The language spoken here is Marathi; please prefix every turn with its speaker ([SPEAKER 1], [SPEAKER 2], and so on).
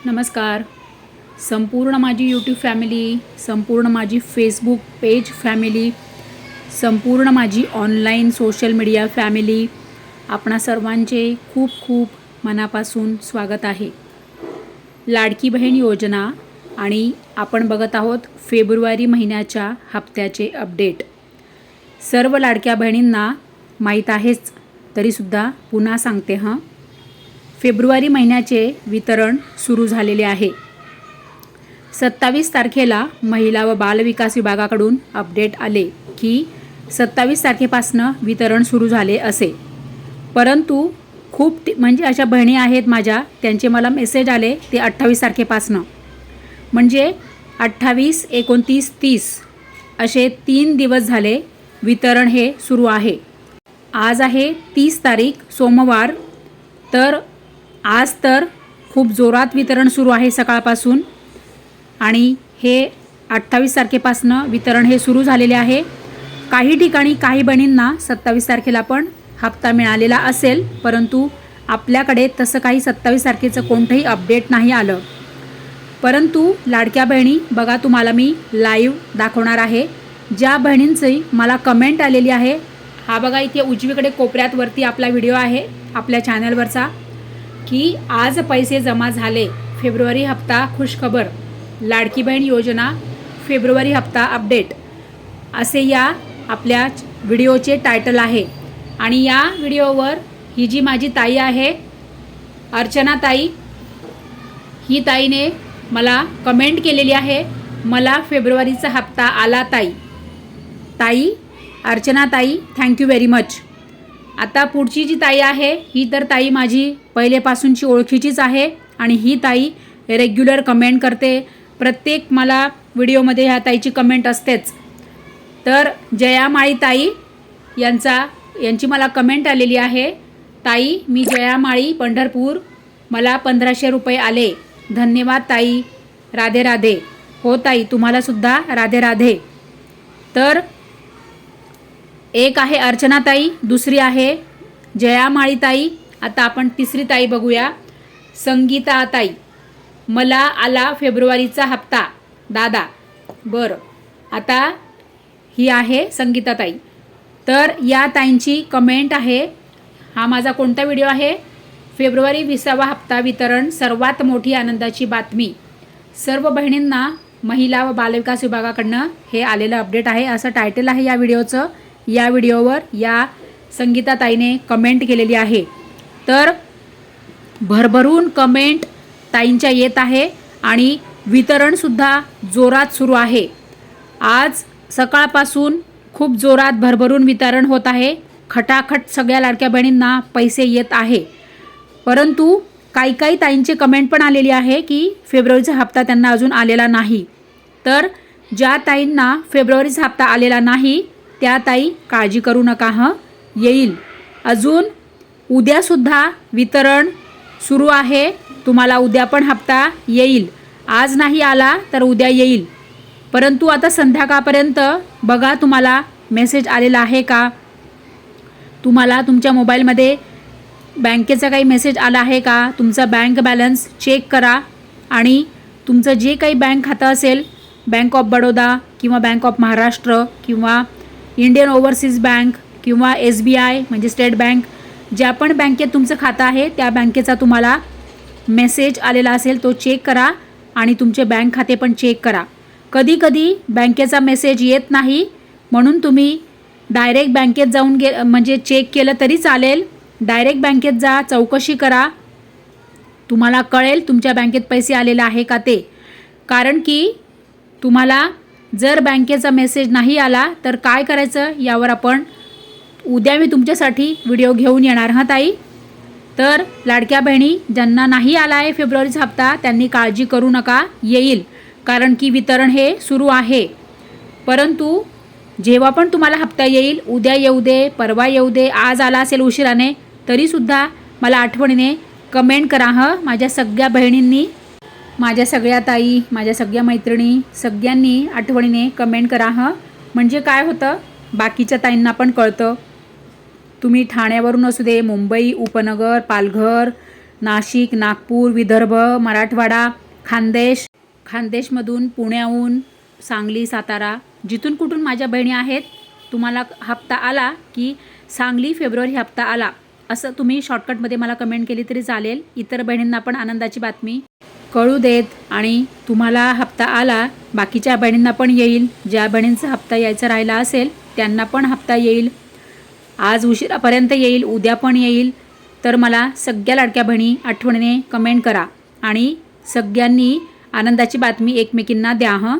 [SPEAKER 1] नमस्कार. संपूर्ण माझी यूट्यूब फॅमिली, संपूर्ण माझी फेसबुक पेज फॅमिली, संपूर्ण माझी ऑनलाईन सोशल मीडिया फॅमिली, आपणा सर्वांचे खूप खूप मनापासून स्वागत आहे. लाडकी बहीण योजना आणि आपण बघत आहोत फेब्रुवारी महिन्याच्या हप्त्याचे अपडेट. सर्व लाडक्या बहिणींना माहीत आहेच, तरीसुद्धा पुन्हा सांगते फेब्रुवारी महिन्याचे वितरण सुरू झालेले आहे. 27 तारखेला महिला व बालविकास विभागाकडून अपडेट आले की 27 तारखेपासनं वितरण सुरू झाले असे. परंतु खूप म्हणजे अशा बहिणी आहेत माझ्या, त्यांचे मला मेसेज आले ते 28 तारखेपासनं, म्हणजे 28, 29, 30 असे 3 दिवस झाले वितरण हे सुरू आहे. आज आहे 30 तारीख सोमवार, तर आज तर खूप जोरात वितरण सुरू आहे सकाळपासून आणि हे 28 तारखेपासनं वितरण हे सुरू झालेले आहे. काही ठिकाणी काही बहिणींना 27 तारखेला पण हप्ता मिळालेला असेल, परंतु आपल्याकडे तसं काही 27 तारखेचं कोणतंही अपडेट नाही आलं. परंतु लाडक्या बहिणी बघा, तुम्हाला मी लाईव्ह दाखवणार आहे. ज्या बहिणींची मला कमेंट आलेली आहे, हा बघा इथे उजवीकडे कोपऱ्यात वरती आपला व्हिडिओ आहे आपल्या चॅनलवरचा, की आज पैसे जमा झाले. फेब्रुवारी हप्ता खुशखबर, लाडकी बहीण योजना फेब्रुवारी हप्ता अपडेट असे या आपल्या व्हिडिओचे टायटल आहे. आणि या व्हिडिओवर ही जी माझी ताई आहे, अर्चना ताई, ही ताईने मला कमेंट केलेली आहे, मला फेब्रुवारीचा हप्ता आला ताई. ताई अर्चना ताई, थँक्यू व्हेरी मच. आता पुढची जी ताई आहे, ही तर ताई माझी पहिलेपासूनची ओळखीचीच आहे आणि ही ताई रेग्युलर कमेंट करते. प्रत्येक मला व्हिडिओमध्ये ह्या ताईची कमेंट असतेच. तर जयामाळी ताई यांची मला कमेंट आलेली आहे. ताई, मी जयामाळी पंढरपूर, मला 1500 रुपये आले. धन्यवाद ताई, राधे राधे. हो ताई, तुम्हालासुद्धा राधे राधे. तर एक आहे अर्चना ताई, दुसरी आहे जयामाळी ताई. आता आपण तिसरी ताई बघूया, संगीता ताई. मला आला फेब्रुवारीचा हप्ता दादा. बरं, आता ही आहे संगीता ताई. तर या ताईंची कमेंट आहे. हा माझा कोणता व्हिडिओ आहे? फेब्रुवारी 20वा हप्ता वितरण, सर्वात मोठी आनंदाची बातमी. सर्व बहिणींना महिला व बालविकास विभागाकडनं हे आलेलं अपडेट आहे, असं टायटल आहे या व्हिडिओचं. या व्हिडिओवर या संगीता ताईने कमेंट केलेली आहे. तर भरभरून कमेंट ताईंच्या येत आहे आणि वितरणसुद्धा जोरात सुरू आहे. आज सकाळपासून खूप जोरात भरभरून वितरण होत आहे. खटाखट सगळ्या लाडक्या बहिणींना पैसे येत आहे. परंतु काही काही ताईंचे कमेंट पण आलेली आहे की फेब्रुवारीचा हप्ता त्यांना अजून आलेला नाही. तर ज्या ताईंना फेब्रुवारीचा हप्ता आलेला नाही त्या ताई काळजी करू नका, येईल. अजून उद्यासुद्धा वितरण सुरू आहे. तुम्हाला उद्या पण हप्ता येईल. आज नाही आला तर उद्या येईल. परंतु आता संध्याकाळपर्यंत बघा तुम्हाला मेसेज आलेला आहे का, तुम्हाला तुमच्या मोबाईलमध्ये बँकेचा काही मेसेज आला आहे का, तुमचा बँक बॅलन्स चेक करा आणि तुमचं जे काही बँक खातं असेल, बँक ऑफ बडोदा किंवा बँक ऑफ महाराष्ट्र किंवा इंडियन ओव्हरसीज बँक किंवा SBI म्हणजे स्टेट बँक, ज्या पण बँकेत तुमचं खातं आहे त्या बँकेचा तुम्हाला मेसेज आलेला असेल तो चेक करा आणि तुमचे बँक खाते पण चेक करा. कधी कधी बँकेचा मेसेज येत नाही, म्हणून तुम्ही डायरेक्ट बँकेत जाऊन म्हणजे चेक केलं तरी चालेल. डायरेक्ट बँकेत जा, चौकशी करा, तुम्हाला कळेल तुमच्या बँकेत पैसे आलेले आहे का ते. कारण की तुम्हाला जर बँकेचा मेसेज नाही आला तर काय करायचं यावर आपण उद्या मी तुमच्यासाठी व्हिडिओ घेऊन येणार ताई. तर लाडक्या बहिणी ज्यांना नाही आला आहे फेब्रुवारीचा हप्ता त्यांनी काळजी करू नका, येईल. कारण की वितरण हे सुरू आहे. परंतु जेव्हा पण तुम्हाला हप्ता येईल, उद्या येऊ दे, परवा येऊ दे, आज आला असेल उशिराने, तरीसुद्धा मला आठवणीने कमेंट करा. माझ्या सगळ्या बहिणींनी, माझ्या सगळ्या ताई, माझ्या सगळ्या मैत्रिणी, सगळ्यांनी आठवणीने कमेंट करा. म्हणजे काय होतं, बाकीच्या ताईंना पण कळतं. तुम्ही ठाण्यावरून असू दे, मुंबई उपनगर, पालघर, नाशिक, नागपूर, विदर्भ, मराठवाडा, खानदेशमधून, पुण्याहून, सांगली, सातारा, जिथून कुठून माझ्या बहिणी आहेत, तुम्हाला हप्ता आला की सांगली फेब्रुवारी हप्ता आला असं तुम्ही शॉर्टकटमध्ये मला कमेंट केली तरी चालेल. इतर बहिणींना पण आनंदाची बातमी कळू देत. आणि तुम्हाला हप्ता आला, बाकीच्या बहिणींना पण येईल. ज्या बहिणींचा हप्ता यायचा राहिला असेल त्यांना पण हप्ता येईल. आज उशिरापर्यंत येईल, उद्या पण येईल. तर मला सगळ्या लाडक्या बहिणी आठवणीने कमेंट करा आणि सगळ्यांनी आनंदाची बातमी एकमेकींना द्या हं.